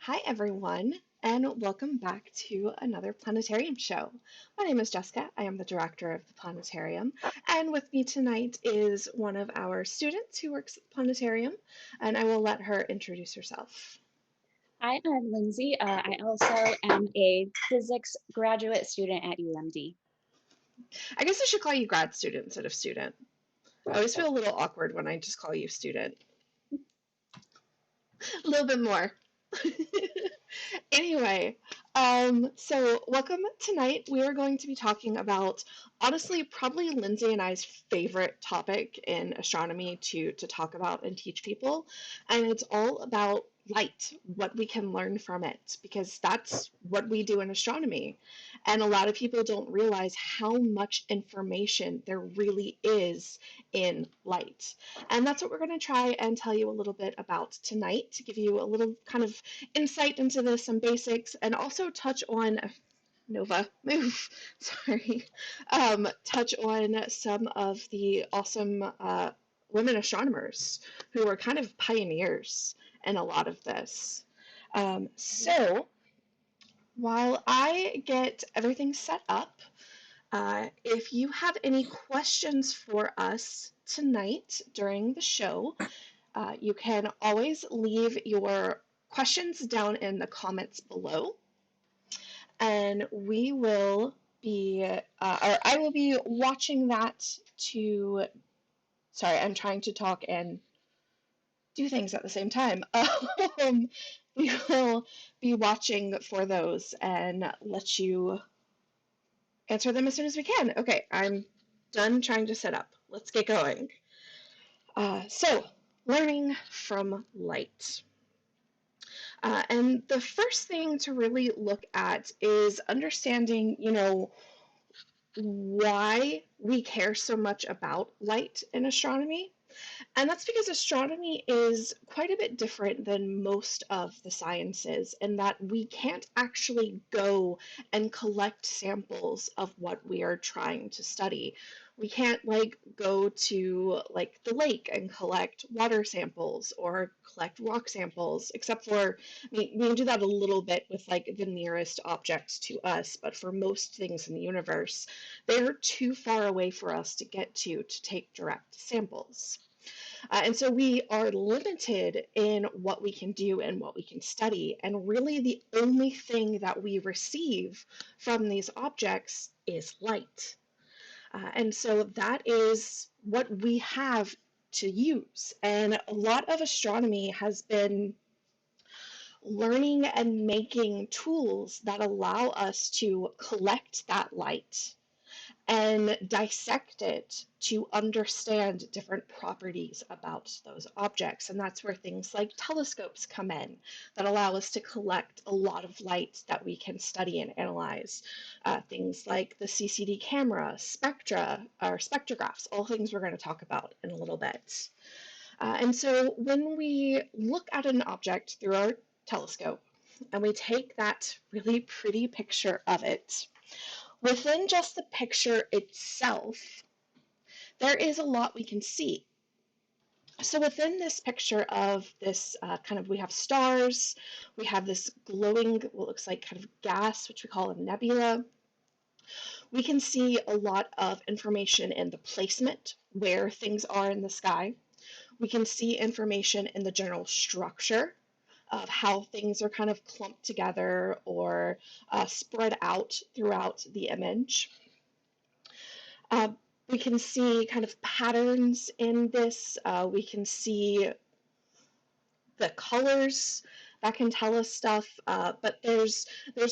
Hi, everyone, and welcome back to another Planetarium show. My name is Jessica. I am the director of the Planetarium, and with me tonight is one of our students who works at the Planetarium, and I will let her introduce herself. Hi, I'm Lindsay. I also am a physics graduate student at UMD. I guess I should call you grad student instead of student. I always feel a little awkward when I just call you student. A little bit more. Anyway, so welcome tonight. We are going to be talking about, honestly, probably Lindsay and I's favorite topic in astronomy to talk about and teach people, and it's all about light, what we can learn from it, because that's what we do in astronomy. And a lot of people don't realize how much information there really is in light. And that's what we're going to try and tell you a little bit about tonight to give you a little kind of insight into this, some basics, and also touch on Nova, move, sorry, touch on some of the awesome women astronomers who are kind of pioneers in a lot of this. So while I get everything set up, if you have any questions for us tonight during the show, you can always leave your questions down in the comments below, and we will be, or I will be watching that to, sorry, I'm trying to talk and do things at the same time. We will be watching for those and let you answer them as soon as we can. Okay, I'm done trying to set up. Let's get going. So, learning from light. And the first thing to really look at is understanding, why we care so much about light in astronomy. And that's because astronomy is quite a bit different than most of the sciences in that we can't actually go and collect samples of what we are trying to study. We can't go to the lake and collect water samples or collect rock samples, except for we can do that a little bit with the nearest objects to us, but for most things in the universe, they're too far away for us to get to take direct samples. And so we are limited in what we can do and what we can study. And really, the only thing that we receive from these objects is light. And so that is what we have to use. And a lot of astronomy has been learning and making tools that allow us to collect that light and dissect it to understand different properties about those objects. And that's where things like telescopes come in that allow us to collect a lot of light that we can study and analyze. Things like the CCD camera, spectra, or spectrographs, all things we're going to talk about in a little bit. And so when we look at an object through our telescope and we take that really pretty picture of it, within just the picture itself, there is a lot we can see. So within this picture of this we have stars, we have this glowing, what looks like kind of gas, which we call a nebula. We can see a lot of information in the placement, where things are in the sky. We can see information in the general structure of how things are kind of clumped together or spread out throughout the image. Uh, we can see kind of patterns in this. We can see the colors that can tell us stuff, but there's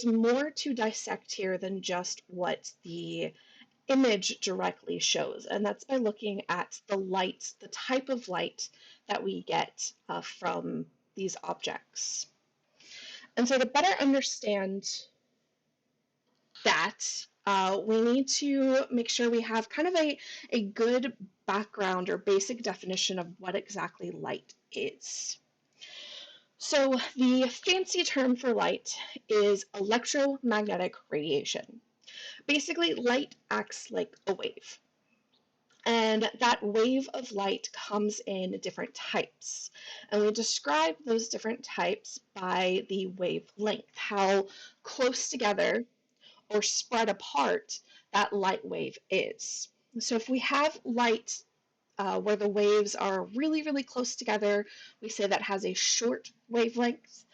more to dissect here than just what the image directly shows, and that's by looking at the light, the type of light that we get from these objects. And so to better understand that, we need to make sure we have kind of a good background or basic definition of what exactly light is. So the fancy term for light is electromagnetic radiation. Basically, light acts like a wave. And that wave of light comes in different types. And we describe those different types by the wavelength, how close together or spread apart that light wave is. So if we have light where the waves are really, really close together, we say that has a short wavelength.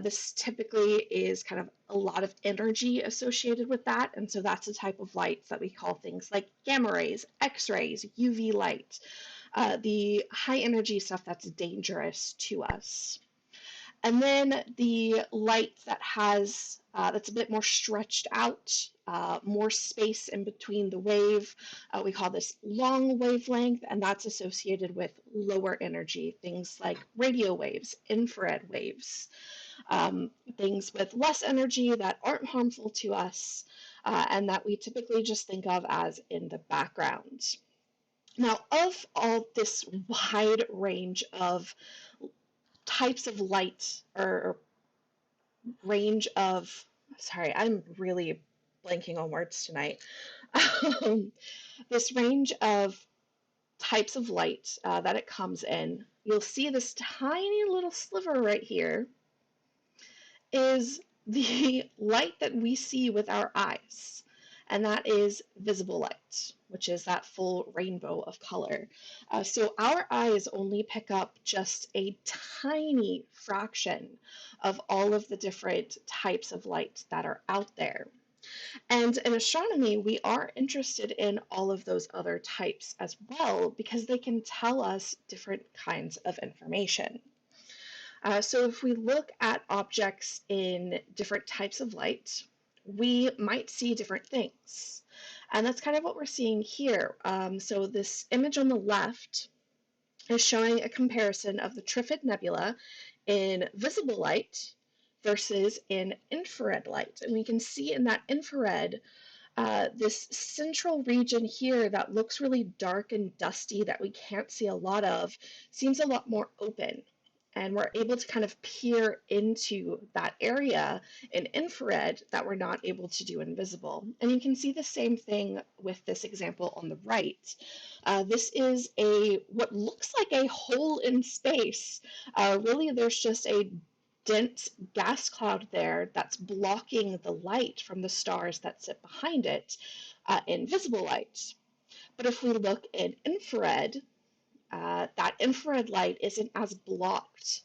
This typically is kind of a lot of energy associated with that, and so that's a type of light that we call things like gamma rays, X-rays, UV light, the high energy stuff that's dangerous to us. And then the light that has that's a bit more stretched out, more space in between the wave. We call this long wavelength, and that's associated with lower energy, things like radio waves, infrared waves, things with less energy that aren't harmful to us, and that we typically just think of as in the background. Now, of all this wide range of types of light or range of, sorry, I'm really blanking on words tonight. Um, this range of types of light that it comes in, you'll see this tiny little sliver right here is the light that we see with our eyes, and that is visible light, which is that full rainbow of color. So our eyes only pick up just a tiny fraction of all of the different types of light that are out there. And in astronomy, we are interested in all of those other types as well because they can tell us different kinds of information. So if we look at objects in different types of light, we might see different things. And that's kind of what we're seeing here. So this image on the left is showing a comparison of the Trifid Nebula in visible light versus in infrared light. And we can see in that infrared, this central region here that looks really dark and dusty that we can't see a lot of seems a lot more open. And we're able to kind of peer into that area in infrared that we're not able to do in visible. And you can see the same thing with this example on the right. This is what looks like a hole in space. Really, there's just a dense gas cloud there that's blocking the light from the stars that sit behind it in visible light. But if we look in infrared, that infrared light isn't as blocked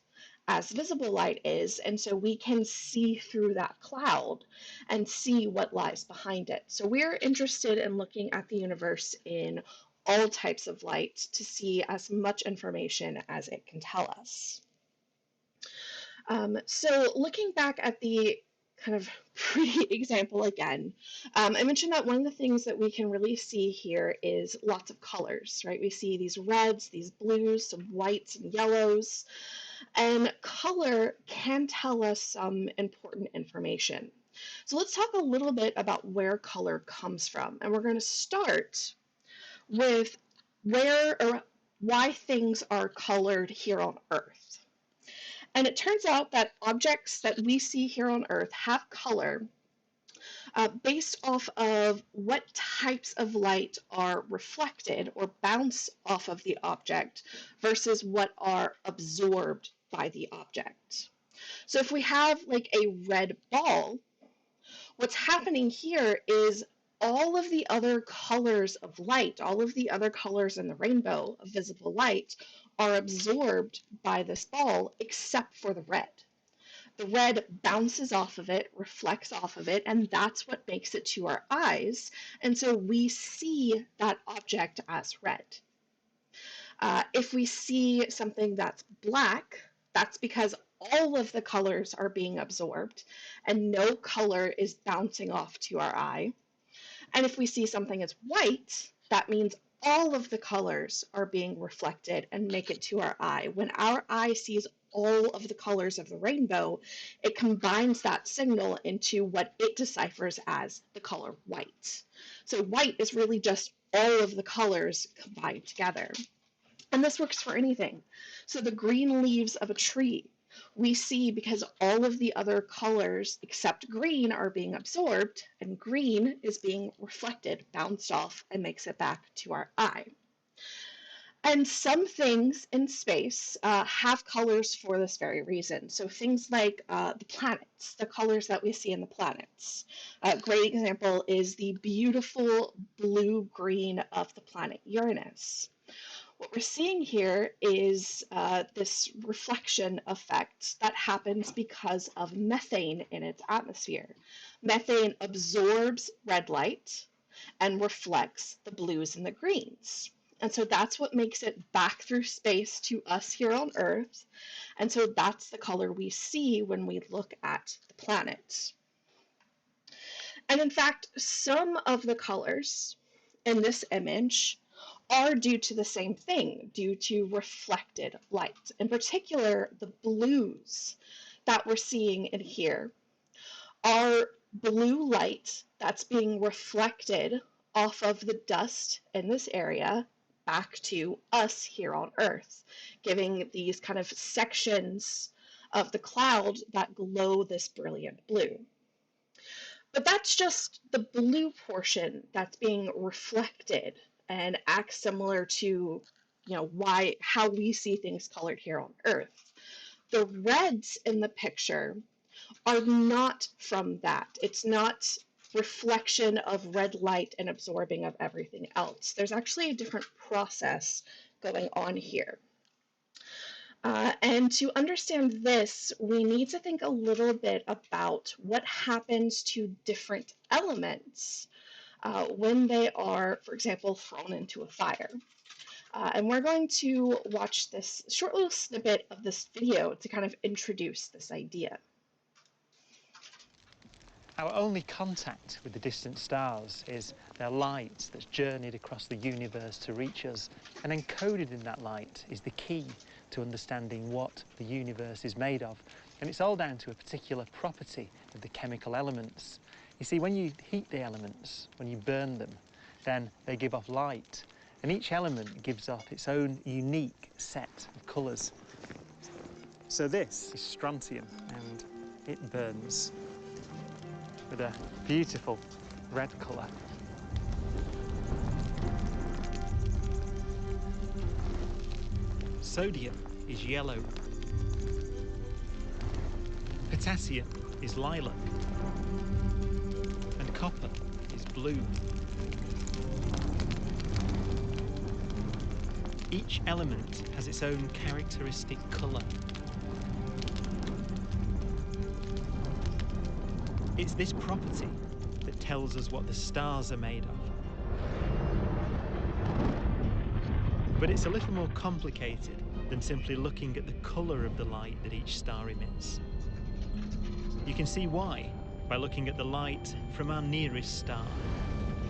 as visible light is, and so we can see through that cloud and see what lies behind it. So we're interested in looking at the universe in all types of light to see as much information as it can tell us. So looking back at the kind of pretty example again, I mentioned that one of the things that we can really see here is lots of colors, right? We see these reds, these blues, some whites and yellows, and color can tell us some important information. So let's talk a little bit about where color comes from, and we're going to start with where or why things are colored here on Earth. And it turns out that objects that we see here on Earth have color based off of what types of light are reflected or bounce off of the object versus what are absorbed by the object. So if we have like a red ball, what's happening here is all of the other colors of light, all of the other colors in the rainbow of visible light are absorbed by this ball except for the red. The red bounces off of it, reflects off of it, and that's what makes it to our eyes. And so we see that object as red. If we see something that's black, that's because all of the colors are being absorbed and no color is bouncing off to our eye. And if we see something as white, that means all of the colors are being reflected and make it to our eye. When our eye sees all of the colors of the rainbow, it combines that signal into what it deciphers as the color white. So white is really just all of the colors combined together. And this works for anything. So the green leaves of a tree we see because all of the other colors except green are being absorbed, and green is being reflected, bounced off, and makes it back to our eye. And some things in space have colors for this very reason. So things like the planets, the colors that we see in the planets. A great example is the beautiful blue-green of the planet Uranus. What we're seeing here is this reflection effect that happens because of methane in its atmosphere. Methane absorbs red light and reflects the blues and the greens. And so that's what makes it back through space to us here on Earth. And so that's the color we see when we look at the planet. And in fact, some of the colors in this image are due to the same thing, due to reflected light. In particular, the blues that we're seeing in here are blue light that's being reflected off of the dust in this area back to us here on Earth, giving these kind of sections of the cloud that glow this brilliant blue. But that's just the blue portion that's being reflected and acts similar to, how we see things colored here on Earth. The reds in the picture are not from that. It's not reflection of red light and absorbing of everything else. There's actually a different process going on here. And to understand this, we need to think a little bit about what happens to different elements when they are, for example, thrown into a fire. And we're going to watch this short little snippet of this video to kind of introduce this idea. Our only contact with the distant stars is their light that's journeyed across the universe to reach us, and encoded in that light is the key to understanding what the universe is made of. And it's all down to a particular property of the chemical elements. You see, when you heat the elements, when you burn them, then they give off light, and each element gives off its own unique set of colours. So this is strontium, and it burns with a beautiful red colour. Sodium is yellow. Potassium is lilac. And copper is blue. Each element has its own characteristic colour. It's this property that tells us what the stars are made of. But it's a little more complicated than simply looking at the colour of the light that each star emits. You can see why by looking at the light from our nearest star,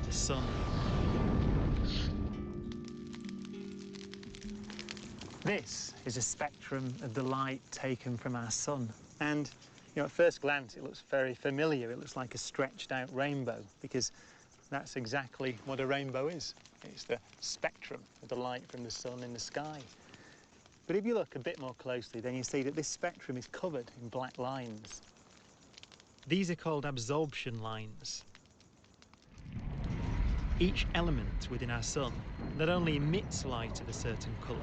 the Sun. This is a spectrum of the light taken from our Sun, and at first glance, it looks very familiar. It looks like a stretched out rainbow, because that's exactly what a rainbow is. It's the spectrum of the light from the Sun in the sky. But if you look a bit more closely, then you see that this spectrum is covered in black lines. These are called absorption lines. Each element within our Sun not only emits light of a certain colour,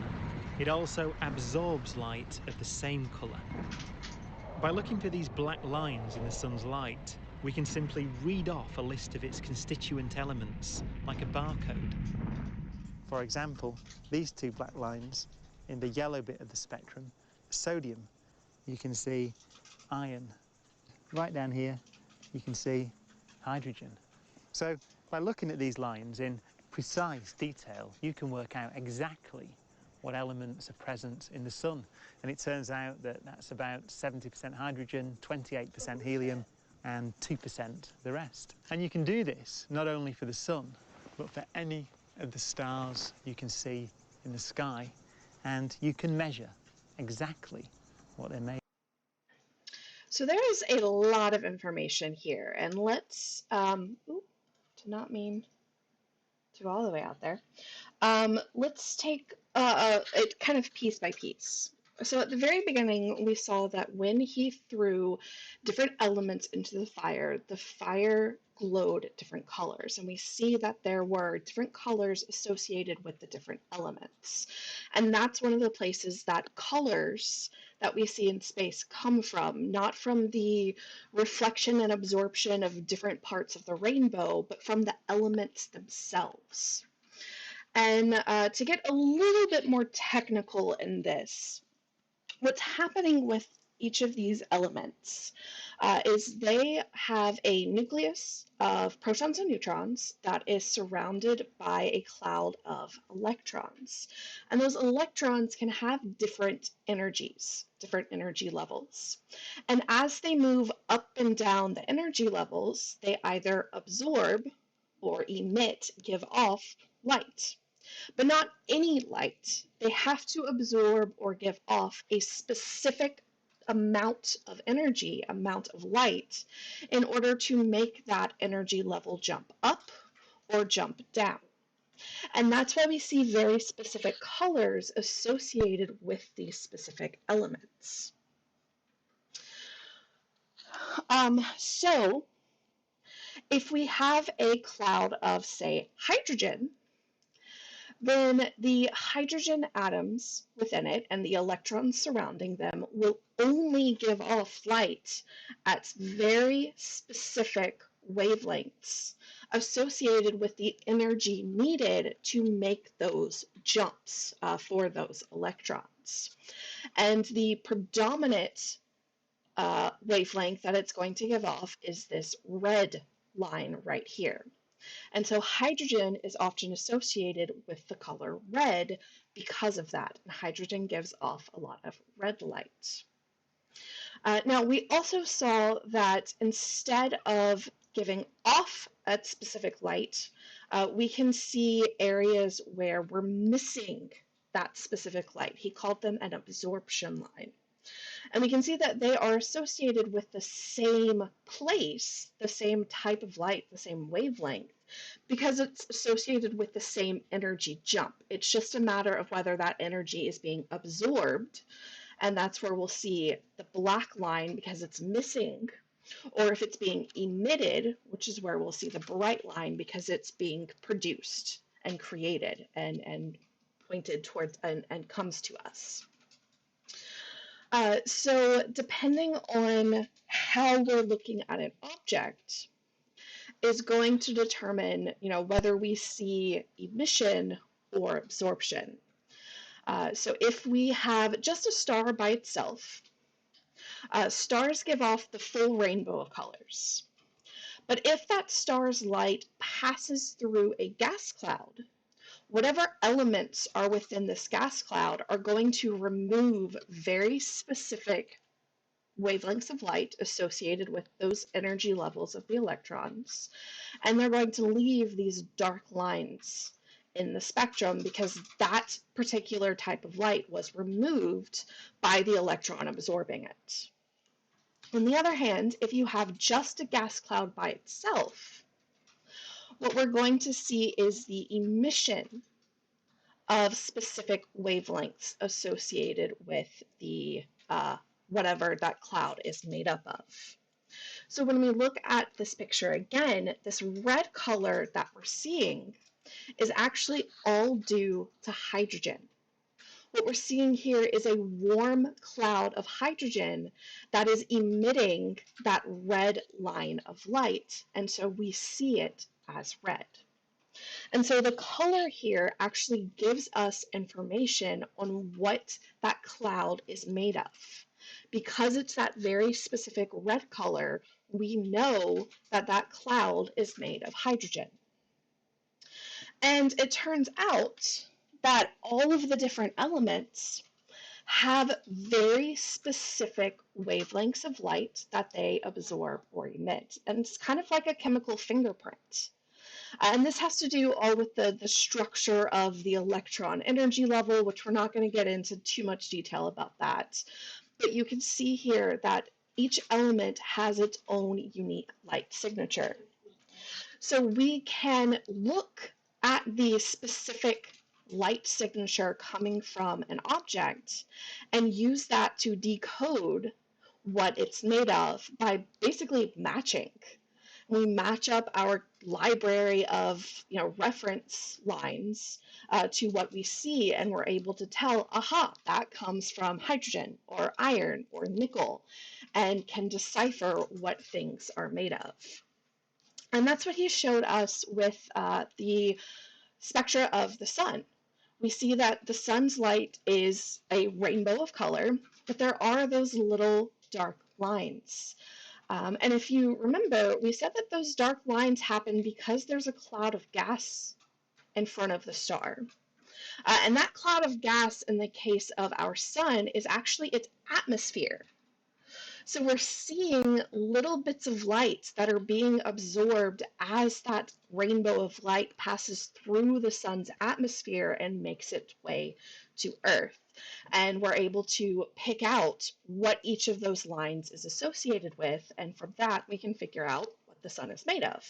it also absorbs light of the same colour. By looking for these black lines in the Sun's light, we can simply read off a list of its constituent elements, like a barcode. For example, these two black lines in the yellow bit of the spectrum, sodium, you can see iron. Right down here, you can see hydrogen. So by looking at these lines in precise detail, you can work out exactly what elements are present in the Sun. And it turns out that that's about 70% hydrogen, 28% helium, and 2% the rest. And you can do this not only for the Sun, but for any of the stars you can see in the sky, and you can measure exactly what they're made. So there is a lot of information here, and let's, to not mean to all the way out there, let's take it kind of piece by piece. So at the very beginning, we saw that when he threw different elements into the fire glowed different colors. And we see that there were different colors associated with the different elements. And that's one of the places that colors that we see in space come from, not from the reflection and absorption of different parts of the rainbow, but from the elements themselves. And to get a little bit more technical in this, what's happening with each of these elements is they have a nucleus of protons and neutrons that is surrounded by a cloud of electrons. And those electrons can have different energies, different energy levels. And as they move up and down the energy levels, they either absorb or emit, give off light. But not any light. They have to absorb or give off a specific amount of energy, amount of light, in order to make that energy level jump up or jump down. And that's why we see very specific colors associated with these specific elements. So if we have a cloud of, say, hydrogen, then the hydrogen atoms within it and the electrons surrounding them will only give off light at very specific wavelengths associated with the energy needed to make those jumps for those electrons. And the predominant wavelength that it's going to give off is this red line right here. And so hydrogen is often associated with the color red because of that. And hydrogen gives off a lot of red light. Now, we also saw that instead of giving off a specific light, we can see areas where we're missing that specific light. He called them an absorption line. And we can see that they are associated with the same place, the same type of light, the same wavelength, because it's associated with the same energy jump. It's just a matter of whether that energy is being absorbed, and that's where we'll see the black line because it's missing, or if it's being emitted, which is where we'll see the bright line because it's being produced and created and pointed towards and comes to us. So depending on how we're looking at an object is going to determine, whether we see emission or absorption. So if we have just a star by itself, stars give off the full rainbow of colors. But if that star's light passes through a gas cloud, whatever elements are within this gas cloud are going to remove very specific wavelengths of light associated with those energy levels of the electrons, and they're going to leave these dark lines in the spectrum because that particular type of light was removed by the electron absorbing it. On the other hand, if you have just a gas cloud by itself, what we're going to see is the emission of specific wavelengths associated with the whatever that cloud is made up of. So when we look at this picture again, this red color that we're seeing is actually all due to hydrogen. What we're seeing here is a warm cloud of hydrogen that is emitting that red line of light, and so we see it as red. And so the color here actually gives us information on what that cloud is made of. Because it's that very specific red color, we know that that cloud is made of hydrogen. And it turns out that all of the different elements have very specific wavelengths of light that they absorb or emit. And it's kind of like a chemical fingerprint. And this has to do all with the structure of the electron energy level, which we're not going to get into too much detail about that. But you can see here that each element has its own unique light signature. So we can look at the specific light signature coming from an object and use that to decode what it's made of by basically matching. We match up our library of reference lines to what we see, and we're able to tell, aha, that comes from hydrogen or iron or nickel, and can decipher what things are made of. And that's what he showed us with the spectra of the sun. We see that the sun's light is a rainbow of color, but there are those little dark lines. And if you remember, we said that those dark lines happen because there's a cloud of gas in front of the star. And that cloud of gas, in the case of our sun, is actually its atmosphere. So we're seeing little bits of light that are being absorbed as that rainbow of light passes through the sun's atmosphere and makes its way to Earth. And we're able to pick out what each of those lines is associated with. And from that, we can figure out what the sun is made of.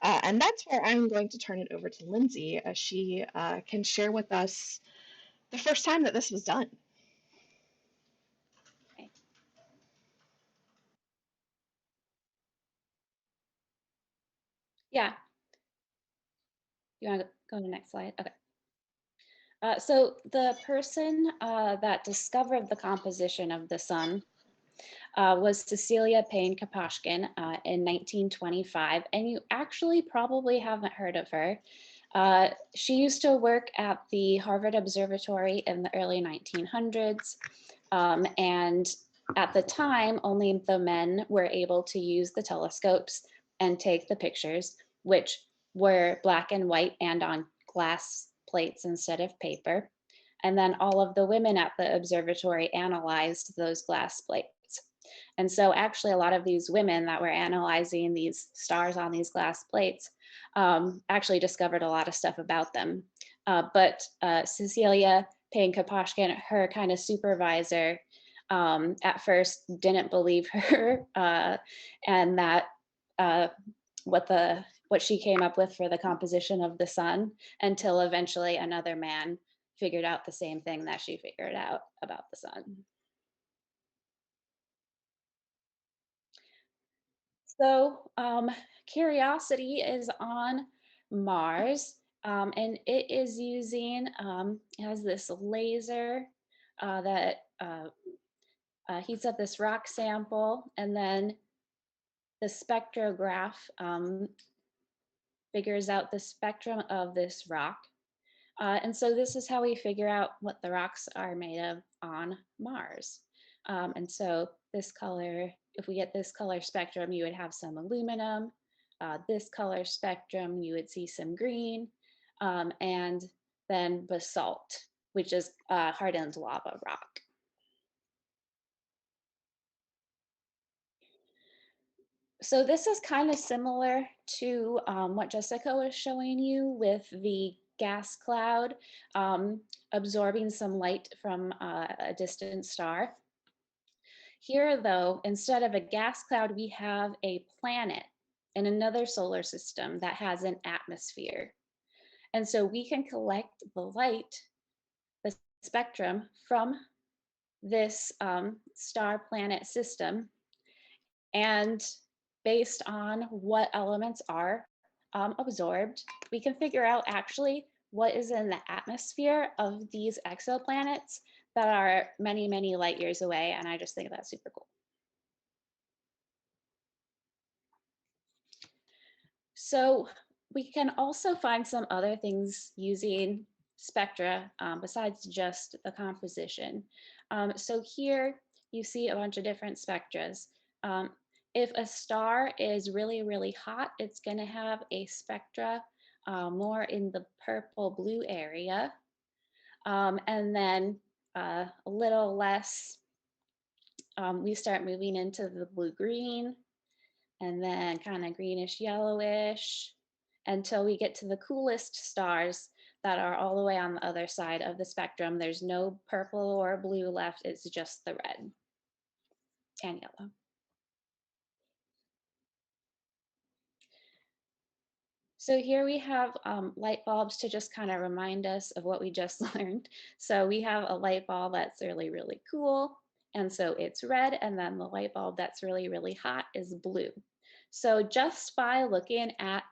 And that's where I'm going to turn it over to Lindsay, as she can share with us the first time that this was done. Okay. Yeah. You want to go to the next slide? Okay. So the person that discovered the composition of the sun was Cecilia Payne-Gaposchkin in 1925, and you actually probably haven't heard of her. She used to work at the Harvard Observatory in the early 1900s, and at the time, only the men were able to use the telescopes and take the pictures, which were black and white and on glass plates instead of paper. And then all of the women at the observatory analyzed those glass plates. And so actually a lot of these women that were analyzing these stars on these glass plates actually discovered a lot of stuff about them. But Cecilia Payne-Gaposchkin, her kind of supervisor, at first didn't believe her, and that what she came up with for the composition of the sun, until eventually another man figured out the same thing that she figured out about the sun. So Curiosity is on Mars, and it is using, it has this laser that heats up this rock sample, and then the spectrograph figures out the spectrum of this rock. And so this is how we figure out what the rocks are made of on Mars. And so this color, if we get this color spectrum, you would have some aluminum. This color spectrum, you would see some green, and then basalt, which is hardened lava rock. So this is kind of similar to what Jessica was showing you with the gas cloud absorbing some light from a distant star. Here, though, instead of a gas cloud, we have a planet in another solar system that has an atmosphere. And so we can collect the light, the spectrum from this star planet system, and based on what elements are absorbed, we can figure out actually what is in the atmosphere of these exoplanets that are many, many light years away. And I just think that's super cool. So we can also find some other things using spectra besides just the composition. So here you see a bunch of different spectras. If a star is really, really hot, it's going to have a spectra more in the purple blue area. And then a little less, we start moving into the blue green, and then kind of greenish yellowish, until we get to the coolest stars that are all the way on the other side of the spectrum. There's no purple or blue left, it's just the red and yellow. So here we have light bulbs to just kind of remind us of what we just learned. So we have a light bulb that's really, really cool, and so it's red, and then the light bulb that's really, really hot is blue. So just by looking at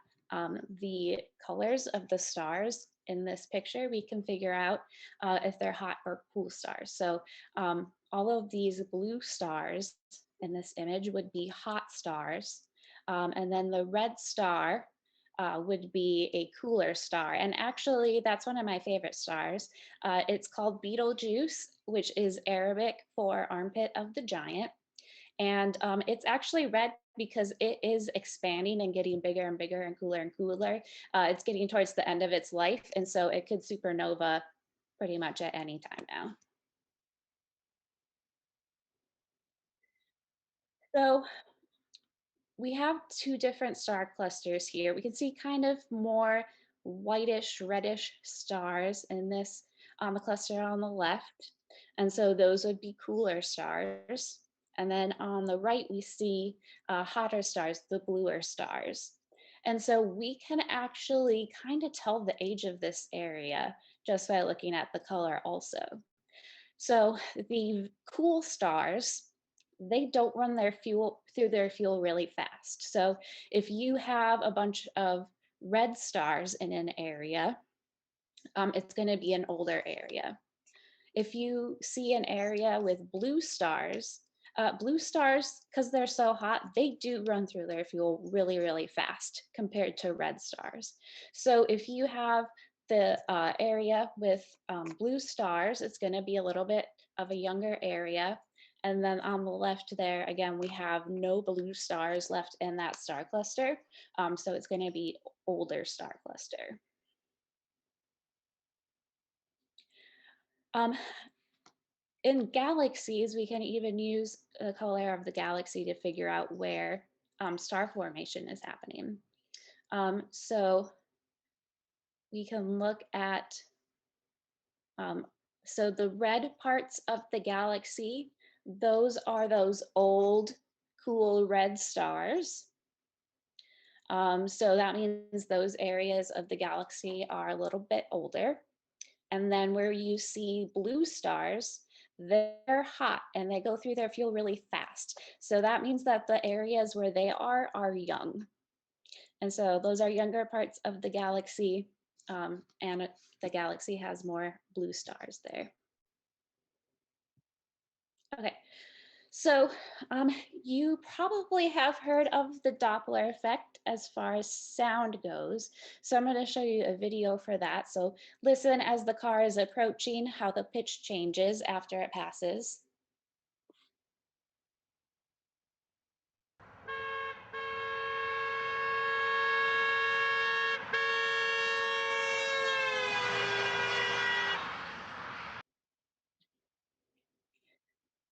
the colors of the stars in this picture, we can figure out if they're hot or cool stars. So all of these blue stars in this image would be hot stars. And then the red star would be a cooler star. And actually, that's one of my favorite stars. It's called Betelgeuse, which is Arabic for armpit of the giant. And it's actually red because it is expanding and getting bigger and bigger and cooler and cooler. It's getting towards the end of its life. And so it could supernova pretty much at any time now. So we have two different star clusters here. We can see kind of more whitish, reddish stars in this on the cluster on the left. And so those would be cooler stars. And then on the right, we see hotter stars, the bluer stars. And so we can actually kind of tell the age of this area just by looking at the color also. So the cool stars, they don't run their fuel through their fuel really fast. So if you have a bunch of red stars in an area, it's going to be an older area. If you see an area with blue stars, because they're so hot, they do run through their fuel really, really fast compared to red stars. So if you have the area with blue stars, it's going to be a little bit of a younger area. And then on the left there, again, we have no blue stars left in that star cluster. So it's going to be older star cluster. Um, in galaxies, we can even use the color of the galaxy to figure out where star formation is happening. So we can look at, so the red parts of the galaxy, those are those old, cool red stars. So that means those areas of the galaxy are a little bit older. And then where you see blue stars, they're hot and they go through their fuel really fast. So that means that the areas where they are young. And so those are younger parts of the galaxy, and the galaxy has more blue stars there. Okay, so you probably have heard of the Doppler effect as far as sound goes. So I'm going to show you a video for that. So listen as the car is approaching, how the pitch changes after it passes.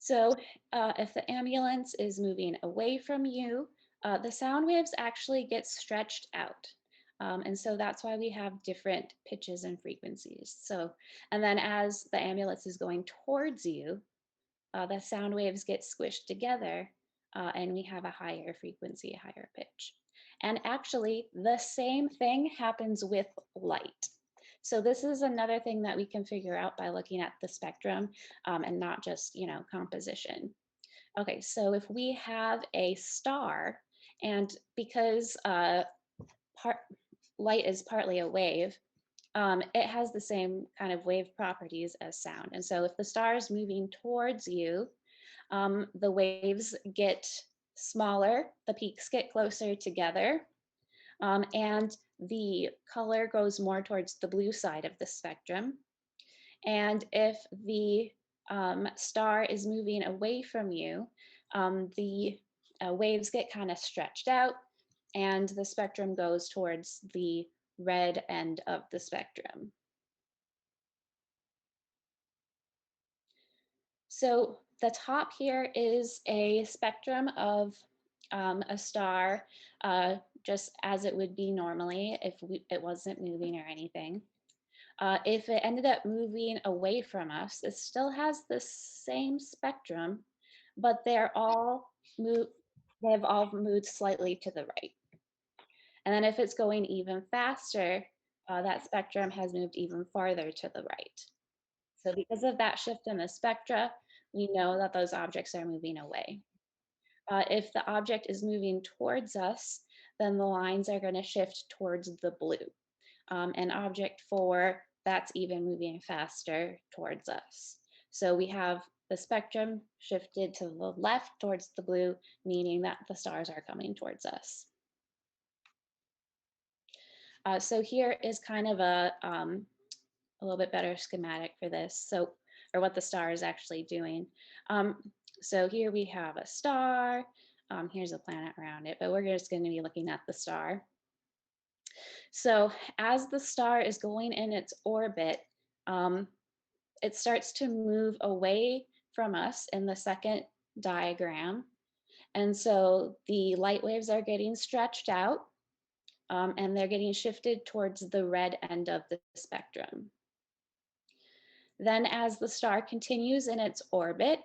So if the ambulance is moving away from you, the sound waves actually get stretched out. And so that's why we have different pitches and frequencies. So, and then as the ambulance is going towards you, the sound waves get squished together and we have a higher frequency, a higher pitch. And actually the same thing happens with light. So this is another thing that we can figure out by looking at the spectrum and not just, composition. Okay, so if we have a star, and because light is partly a wave, it has the same kind of wave properties as sound. And so if the star is moving towards you, the waves get smaller, the peaks get closer together, and the color goes more towards the blue side of the spectrum. And if the star is moving away from you, the waves get kind of stretched out and the spectrum goes towards the red end of the spectrum. So the top here is a spectrum of a star, just as it would be normally if it wasn't moving or anything. If it ended up moving away from us, it still has the same spectrum, but they've all moved slightly to the right. And then if it's going even faster, that spectrum has moved even farther to the right. So because of that shift in the spectra, we know that those objects are moving away. If the object is moving towards us, then the lines are going to shift towards the blue. And object 4, that's even moving faster towards us. So we have the spectrum shifted to the left towards the blue, meaning that the stars are coming towards us. So here is kind of a little bit better schematic for this. So, or what the star is actually doing. So here we have a star. Here's a planet around it, but we're just going to be looking at the star. So as the star is going in its orbit, it starts to move away from us in the second diagram. And so the light waves are getting stretched out, and they're getting shifted towards the red end of the spectrum. Then as the star continues in its orbit,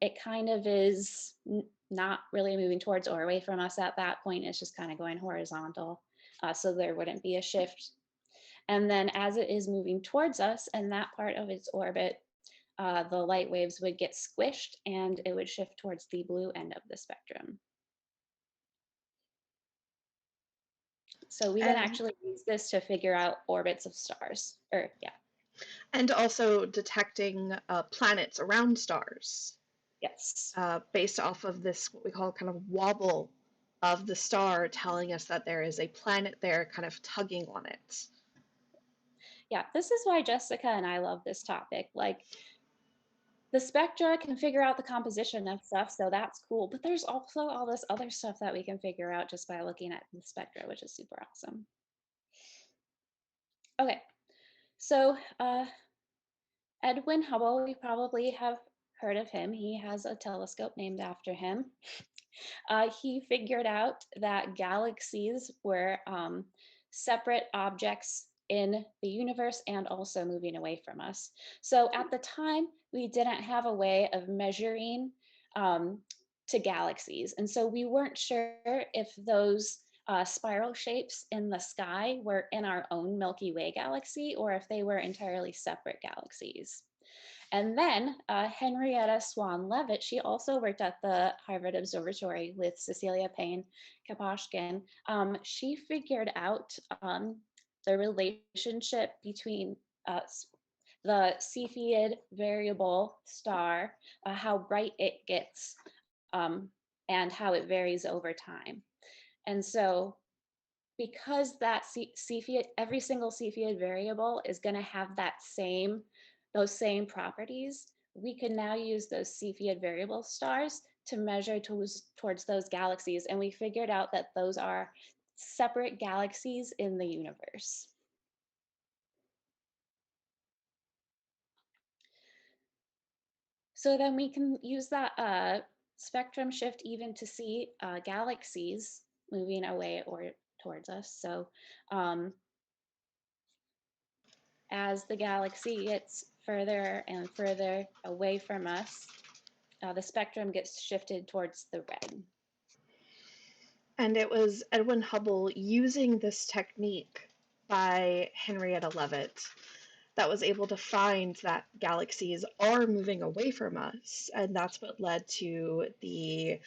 it kind of is not really moving towards or away from us at that point. It's just kind of going horizontal. So there wouldn't be a shift. And then as it is moving towards us and that part of its orbit, the light waves would get squished and it would shift towards the blue end of the spectrum. So we can actually use this to figure out orbits of stars, or yeah. And also detecting planets around stars. Yes. Based off of this, what we call kind of wobble of the star, telling us that there is a planet there kind of tugging on it. Yeah, this is why Jessica and I love this topic. Like, the spectra can figure out the composition of stuff, so that's cool. But there's also all this other stuff that we can figure out just by looking at the spectra, which is super awesome. Okay, so Edwin Hubble, you probably have heard of him. He has a telescope named after him. He figured out that galaxies were separate objects in the universe and also moving away from us. So at the time, we didn't have a way of measuring to galaxies. And so we weren't sure if those spiral shapes in the sky were in our own Milky Way galaxy or if they were entirely separate galaxies. And then Henrietta Swan Leavitt, she also worked at the Harvard Observatory with Cecilia Payne-Gaposchkin. She figured out the relationship between the Cepheid variable star, how bright it gets, and how it varies over time. And so because that Cepheid, every single Cepheid variable is going to have those same properties, we can now use those Cepheid variable stars to measure towards those galaxies. And we figured out that those are separate galaxies in the universe. So then we can use that spectrum shift even to see galaxies moving away or towards us. So as the galaxy gets further and further away from us, the spectrum gets shifted towards the red. And it was Edwin Hubble using this technique by Henrietta Leavitt that was able to find that galaxies are moving away from us. And that's what led to the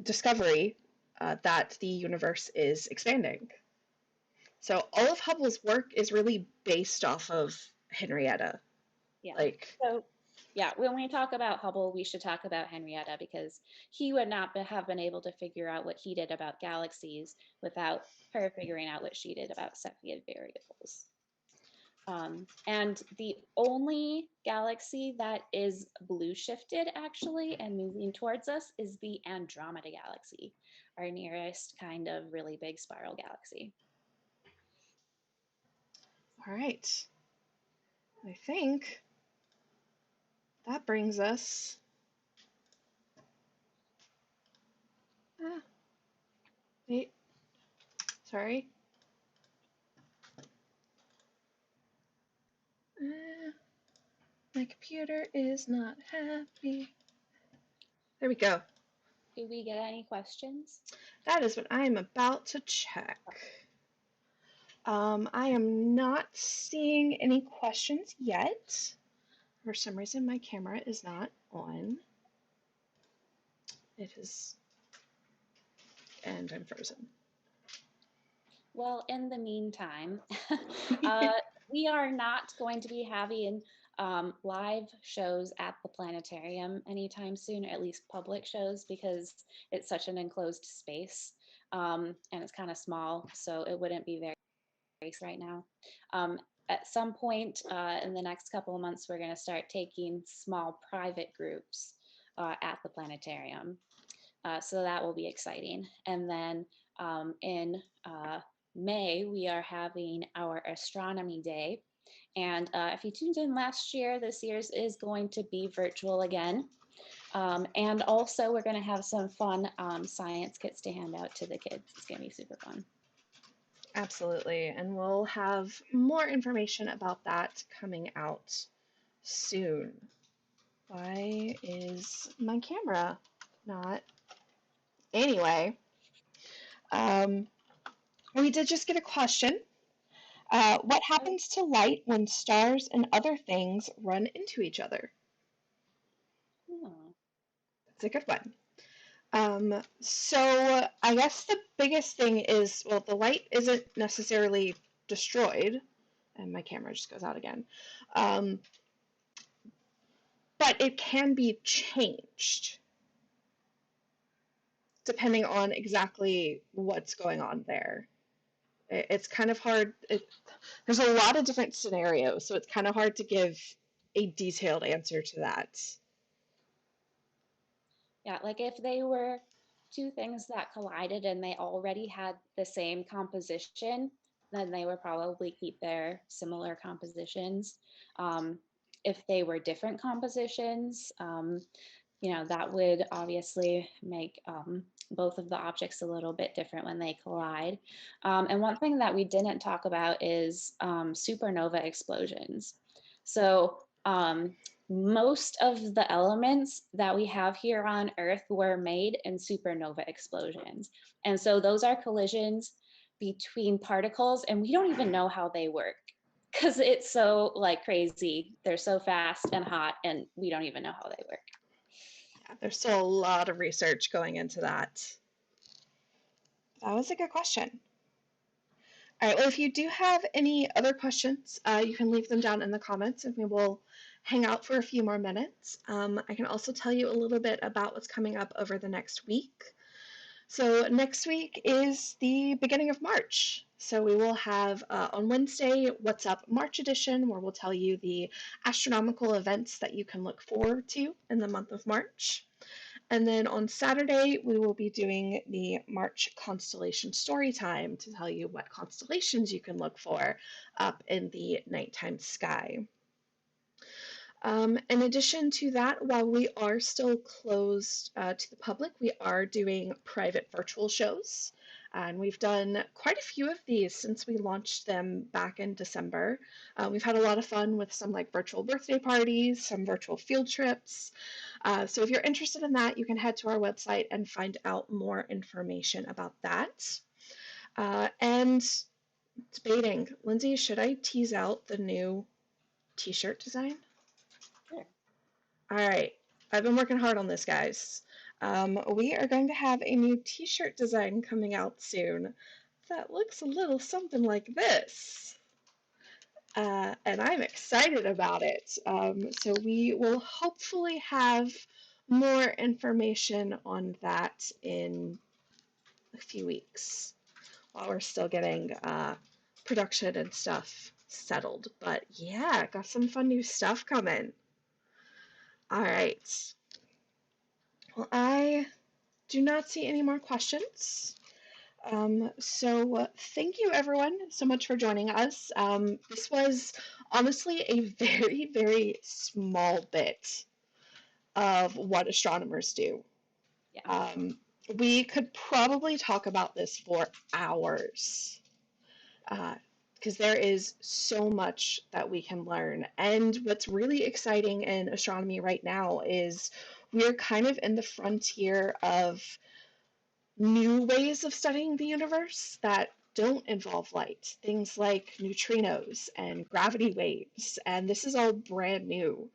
discovery that the universe is expanding. So all of Hubble's work is really based off of Henrietta. Yeah. So yeah, when we talk about Hubble, we should talk about Henrietta because he would not have been able to figure out what he did about galaxies without her figuring out what she did about Cepheid variables. And the only galaxy that is blue shifted actually and moving towards us is the Andromeda galaxy, our nearest kind of really big spiral galaxy. All right. I think that brings us. Wait. Sorry. My computer is not happy. There we go. Do we get any questions? That is what I'm about to check. I am not seeing any questions yet. For some reason, my camera is not on. It is, and I'm frozen. Well, in the meantime, we are not going to be having live shows at the planetarium anytime soon, or at least public shows, because it's such an enclosed space and it's kind of small, so it wouldn't be very nice right now. At some point in the next couple of months, we're going to start taking small private groups at the planetarium. So that will be exciting. And then in May, we are having our astronomy day. And if you tuned in last year, this year's is going to be virtual again. And also we're gonna have some fun science kits to hand out to the kids. It's gonna be super fun. Absolutely, and we'll have more information about that coming out soon. Why is my camera not? Anyway, we did just get a question. What happens to light when stars and other things run into each other? Oh. That's a good one. So I guess the biggest thing is, well, the light isn't necessarily destroyed, and my camera just goes out again. But it can be changed depending on exactly what's going on there. It's kind of hard. There's a lot of different scenarios, so it's kind of hard to give a detailed answer to that. Yeah, like if they were two things that collided and they already had the same composition, then they would probably keep their similar compositions. If they were different compositions, that would obviously make both of the objects a little bit different when they collide. And one thing that we didn't talk about is supernova explosions. So most of the elements that we have here on Earth were made in supernova explosions. And so those are collisions between particles, and we don't even know how they work because it's so like crazy. They're so fast and hot, and we don't even know how they work. Yeah, there's still a lot of research going into that. That was a good question. All right, well, if you do have any other questions, you can leave them down in the comments and we will hang out for a few more minutes. I can also tell you a little bit about what's coming up over the next week. So next week is the beginning of March. So we will have on Wednesday, What's Up March edition, where we'll tell you the astronomical events that you can look forward to in the month of March. And then on Saturday, we will be doing the March constellation story time to tell you what constellations you can look for up in the nighttime sky. In addition to that, while we are still closed to the public, we are doing private virtual shows. And we've done quite a few of these since we launched them back in December. We've had a lot of fun with some like virtual birthday parties, some virtual field trips. So if you're interested in that, you can head to our website and find out more information about that. And debating, Lindsay, should I tease out the new t-shirt design? Sure. All right, I've been working hard on this, guys. We are going to have a new t-shirt design coming out soon that looks a little something like this. And I'm excited about it. So we will hopefully have more information on that in a few weeks while we're still getting production and stuff settled. But yeah, got some fun new stuff coming. All right. Well, I do not see any more questions. So thank you everyone so much for joining us. This was honestly a very, very small bit of what astronomers do. Yeah. We could probably talk about this for hours because there is so much that we can learn. And what's really exciting in astronomy right now is we're kind of in the frontier of new ways of studying the universe that don't involve light, things like neutrinos and gravity waves, and this is all brand new.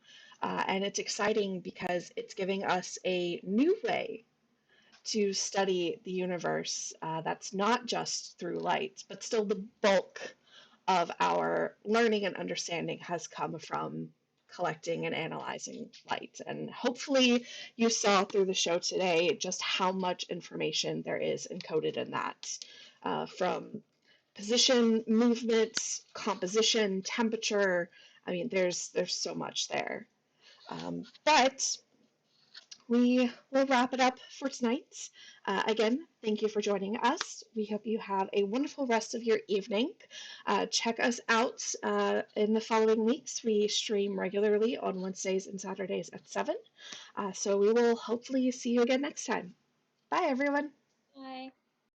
And it's exciting because it's giving us a new way to study the universe that's not just through light, but still the bulk of our learning and understanding has come from collecting and analyzing light. And hopefully you saw through the show today just how much information there is encoded in that, from position, movements, composition, temperature. I mean, there's so much there. But we will wrap it up for tonight. Again, thank you for joining us. We hope you have a wonderful rest of your evening. Check us out in the following weeks. We stream regularly on Wednesdays and Saturdays at 7. So we will hopefully see you again next time. Bye, everyone. Bye.